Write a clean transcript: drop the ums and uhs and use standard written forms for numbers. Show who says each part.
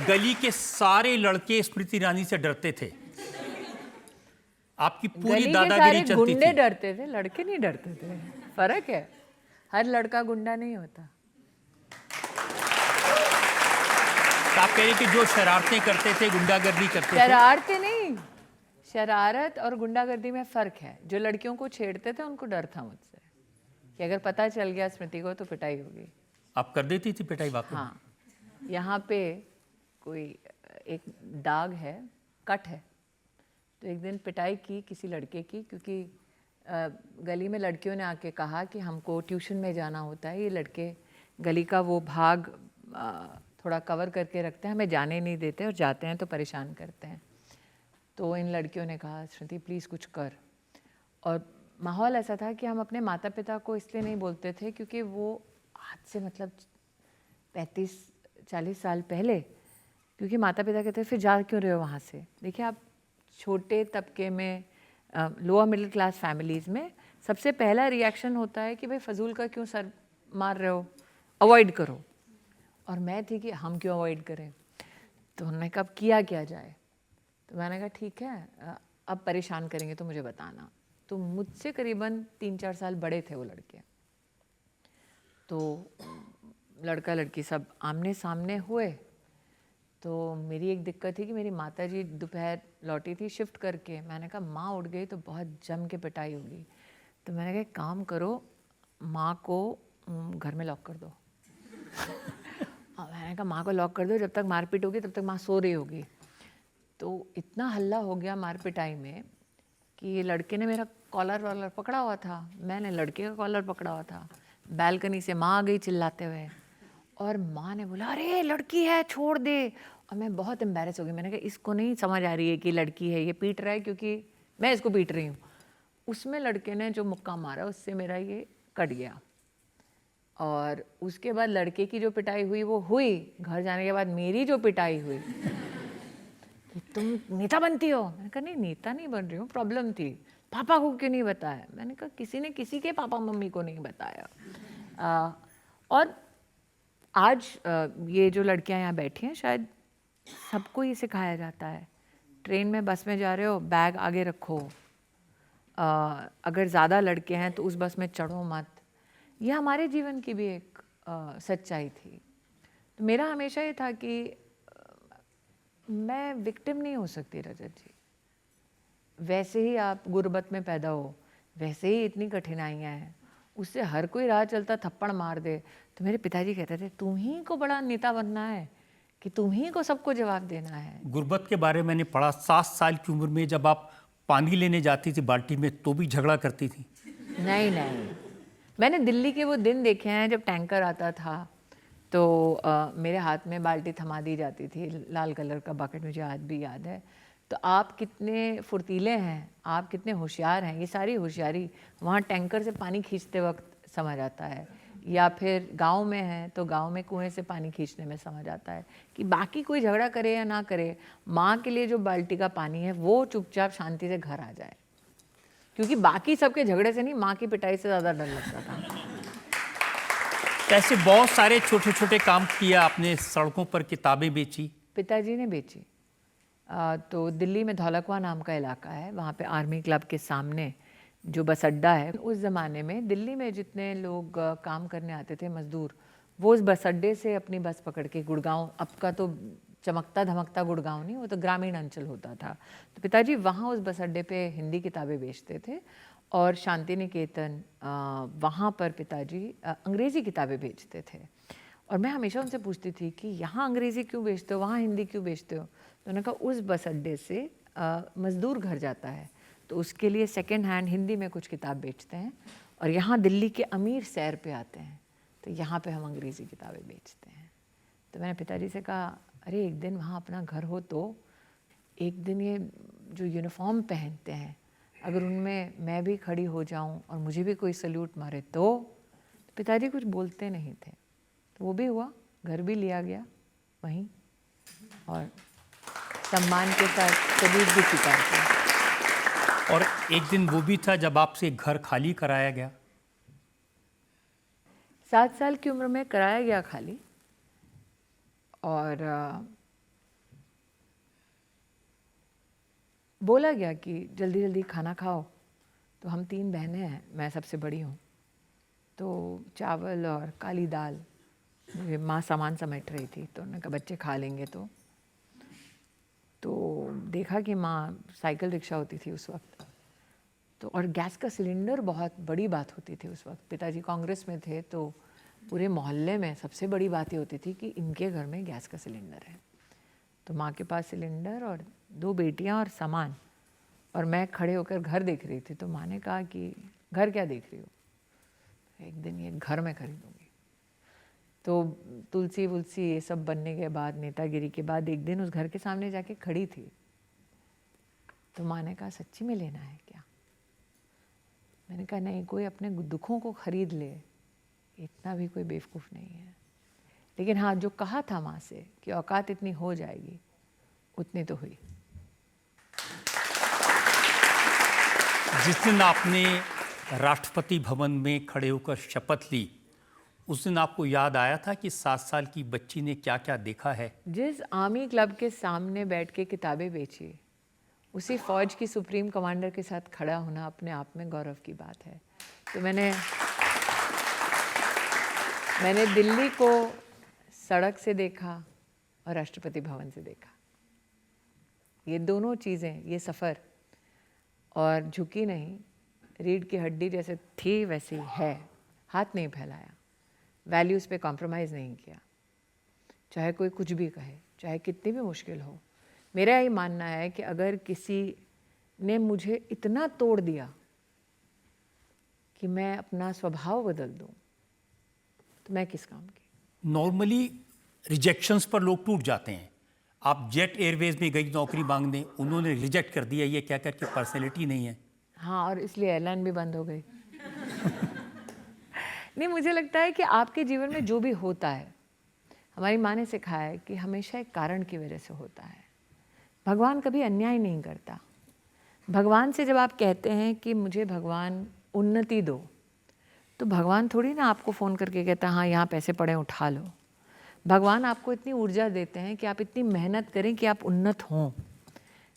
Speaker 1: गली के सारे लड़के स्मृति ईरानी से डरते थे। आपकी पूरी
Speaker 2: गली के
Speaker 1: दादागिरी
Speaker 2: सारे
Speaker 1: चलती
Speaker 2: गुंडे
Speaker 1: थी।
Speaker 2: डरते थे, लड़के नहीं डरते थे। फर्क है, हर लड़का गुंडा नहीं होता।
Speaker 1: तो आप कह रहे कि जो शरारतें करते थे, गुंडागर्दी करते थे।
Speaker 2: शरारतें नहीं, शरारत और गुंडागर्दी में फ़र्क है। जो लड़कियों को छेड़ते थे उनको डर था मुझसे कि अगर पता चल गया स्मृति को तो पिटाई होगी।
Speaker 1: आप कर देती थी पिटाई वाकई?
Speaker 2: हाँ, यहाँ पे कोई एक दाग है, कट है, तो एक दिन पिटाई की किसी लड़के की, क्योंकि गली में लड़कियों ने आके कहा कि हमको ट्यूशन में जाना होता है, ये लड़के गली का वो भाग थोड़ा कवर करके रखते हैं, हमें जाने नहीं देते और जाते हैं तो परेशान करते हैं। तो इन लड़कियों ने कहा स्मृति प्लीज़ कुछ कर। और माहौल ऐसा था कि हम अपने माता पिता को इसलिए नहीं बोलते थे क्योंकि वो आज से मतलब 35-40 साल पहले, क्योंकि माता पिता कहते फिर जा क्यों रहे हो वहाँ से। देखिए, आप छोटे तबके में लोअर मिडिल क्लास फैमिलीज़ में सबसे पहला रिएक्शन होता है कि भाई फजूल का क्यों सर मार रहे हो, अवॉइड करो। और मैं थी कि हम क्यों अवॉइड करें। तो उन्होंने कहा अब किया क्या जाए। तो मैंने कहा ठीक है, अब परेशान करेंगे तो मुझे बताना। तो मुझसे करीबन 3-4 साल बड़े थे वो लड़के। तो लड़का लड़की सब आमने सामने हुए। तो मेरी एक दिक्कत थी कि मेरी माताजी दोपहर लौटी थी शिफ्ट करके। मैंने कहा माँ उठ गई तो बहुत जम के पिटाई होगी। तो मैंने कहा एक काम करो, माँ को घर में लॉक कर दो। मैंने कहा माँ को लॉक कर दो, जब तक मारपीट होगी तब तक माँ सो रही होगी। तो इतना हल्ला हो गया मारपिटाई में कि ये लड़के ने मेरा कॉलर वॉलर पकड़ा हुआ था, मैंने लड़के का कॉलर पकड़ा हुआ था। बैल्कनी से माँ आ गई चिल्लाते हुए और माँ ने बोला अरे लड़की है छोड़ दे। और मैं बहुत एम्बैरेस हो गई। मैंने कहा इसको नहीं समझ आ रही है कि लड़की है, ये पीट रहा है क्योंकि मैं इसको पीट रही हूँ। उसमें लड़के ने जो मुक्का मारा उससे मेरा ये कट गया। और उसके बाद लड़के की जो पिटाई हुई वो हुई। घर जाने के बाद मेरी जो पिटाई हुई कि तुम नेता बनती हो। मैंने कहा नहीं नेता नहीं बन रही हूँ, प्रॉब्लम थी, पापा को क्यों नहीं बताया। मैंने कहा किसी ने किसी के पापा मम्मी को नहीं बताया। और आज ये जो लड़कियां यहाँ बैठी हैं शायद सबको ये सिखाया जाता है। ट्रेन में बस में जा रहे हो बैग आगे रखो, अगर ज़्यादा लड़के हैं तो उस बस में चढ़ो मत। यह हमारे जीवन की भी एक सच्चाई थी। तो मेरा हमेशा ये था कि मैं विक्टिम नहीं हो सकती रजत जी। वैसे ही आप गुर्बत में पैदा हो, वैसे ही इतनी कठिनाइयाँ हैं, उससे हर कोई राह चलता थप्पड़ मार दे। तो मेरे पिताजी कहते थे तुम ही को बड़ा नेता बनना है कि तुम ही को सबको जवाब देना है।
Speaker 1: गुर्बत के बारे में मैंने पढ़ा, 7 साल की उम्र में जब आप पानी लेने जाती थी बाल्टी में तो भी झगड़ा करती थी।
Speaker 2: नहीं नहीं, मैंने दिल्ली के वो दिन देखे हैं जब टैंकर आता था तो मेरे हाथ में बाल्टी थमा दी जाती थी, लाल कलर का बकेट, मुझे आज भी याद है। तो आप कितने फुर्तीले हैं, आप कितने होशियार हैं, ये सारी होशियारी वहाँ टैंकर से पानी खींचते वक्त समझ आता है। या फिर गांव में है तो गांव में कुएं से पानी खींचने में समझ आता है कि बाकी कोई झगड़ा करे या ना करे, माँ के लिए जो बाल्टी का पानी है वो चुपचाप शांति से घर आ जाए। क्योंकि बाकी सबके झगड़े से नहीं, माँ की पिटाई से ज़्यादा डर लगता था।
Speaker 1: ऐसे बहुत सारे छोटे छोटे काम किया आपने। सड़कों पर किताबें बेची?
Speaker 2: पिताजी ने बेची। तो दिल्ली में धौलकवा नाम का इलाका है, वहाँ पे आर्मी क्लब के सामने जो बस अड्डा है, उस ज़माने में दिल्ली में जितने लोग काम करने आते थे मज़दूर, वो उस बस अड्डे से अपनी बस पकड़ के गुड़गांव, अब का तो चमकता धमकता गुड़गांव नहीं, वो तो ग्रामीण अंचल होता था। तो पिताजी वहाँ उस बस अड्डे पे हिंदी किताबें बेचते थे और शांति निकेतन वहाँ पर पिताजी अंग्रेज़ी किताबें बेचते थे। और मैं हमेशा उनसे पूछती थी कि यहाँ अंग्रेज़ी क्यों बेचते हो, वहाँ हिंदी क्यों बेचते हो। तो उन्होंने कहा उस बस अड्डे से मज़दूर घर जाता है तो उसके लिए सेकेंड हैंड हिंदी में कुछ किताब बेचते हैं, और यहाँ दिल्ली के अमीर सैर पे आते हैं तो यहाँ पे हम अंग्रेज़ी किताबें बेचते हैं। तो मैंने पिताजी से कहा अरे एक दिन वहाँ अपना घर हो तो एक दिन ये जो यूनिफॉर्म पहनते हैं अगर उनमें मैं भी खड़ी हो जाऊँ और मुझे भी कोई सल्यूट मारे तो पिताजी कुछ बोलते नहीं थे। तो वो भी हुआ, घर भी लिया गया वहीं और सम्मान के साथ सल्यूट भी स्वीकार किया।
Speaker 1: और एक दिन वो भी था जब आपसे घर खाली कराया गया?
Speaker 2: 7 साल की उम्र में कराया गया खाली। और बोला गया कि जल्दी जल्दी खाना खाओ। तो हम 3 बहनें हैं, मैं सबसे बड़ी हूँ, तो चावल और काली दाल मेरी माँ सामान समेट रही थी, तो उन्होंने कहा बच्चे खा लेंगे। तो देखा कि माँ, साइकिल रिक्शा होती थी उस वक्त, तो और गैस का सिलेंडर बहुत बड़ी बात होती थी उस वक्त। पिताजी कांग्रेस में थे, तो पूरे मोहल्ले में सबसे बड़ी बात ये होती थी कि इनके घर में गैस का सिलेंडर है। तो माँ के पास सिलेंडर और 2 बेटियाँ और सामान, और मैं खड़े होकर घर देख रही थी। तो माँ ने कहा कि घर क्या देख रही हो, एक दिन ये घर मैं खरीदूँगी। तो तुलसी वुलसी ये सब बनने के बाद, नेतागिरी के बाद, एक दिन उस घर के सामने जाके खड़ी थी। तो माँ ने कहा सच्ची में लेना है क्या? मैंने कहा नहीं, कोई अपने दुखों को खरीद ले, इतना भी कोई बेवकूफ़ नहीं है। लेकिन हाँ, जो कहा था माँ से कि औकात इतनी हो जाएगी, उतनी तो हुई।
Speaker 1: जिस दिन आपने राष्ट्रपति भवन में खड़े होकर शपथ ली, उस दिन आपको याद आया था कि 7 साल की बच्ची ने क्या क्या देखा है?
Speaker 2: जिस आर्मी क्लब के सामने बैठ के किताबें बेची, उसी फौज की सुप्रीम कमांडर के साथ खड़ा होना अपने आप में गौरव की बात है। तो मैंने दिल्ली को सड़क से देखा और राष्ट्रपति भवन से देखा। ये दोनों चीज़ें, ये सफ़र, और झुकी नहीं, रीढ़ की हड्डी जैसे थी वैसी है, हाथ नहीं फैलाया, वैल्यूज़ पे कॉम्प्रोमाइज़ नहीं किया, चाहे कोई कुछ भी कहे, चाहे कितनी भी मुश्किल हो। मेरा ये मानना है कि अगर किसी ने मुझे इतना तोड़ दिया कि मैं अपना स्वभाव बदल दूं, तो मैं किस काम की?
Speaker 1: नॉर्मली रिजेक्शंस पर लोग टूट जाते हैं। आप जेट एयरवेज में गई नौकरी मांगने, उन्होंने रिजेक्ट कर दिया ये कहकर कि पर्सनैलिटी नहीं है।
Speaker 2: हाँ, और इसलिए एयरलाइन भी बंद हो गई। नहीं, मुझे लगता है कि आपके जीवन में जो भी होता है, हमारी माँ ने सिखाया है कि हमेशा एक कारण की वजह से होता है। भगवान कभी अन्याय नहीं करता। भगवान से जब आप कहते हैं कि मुझे भगवान उन्नति दो, तो भगवान थोड़ी ना आपको फ़ोन करके कहता हाँ यहाँ पैसे पड़े उठा लो। भगवान आपको इतनी ऊर्जा देते हैं कि आप इतनी मेहनत करें कि आप उन्नत हों।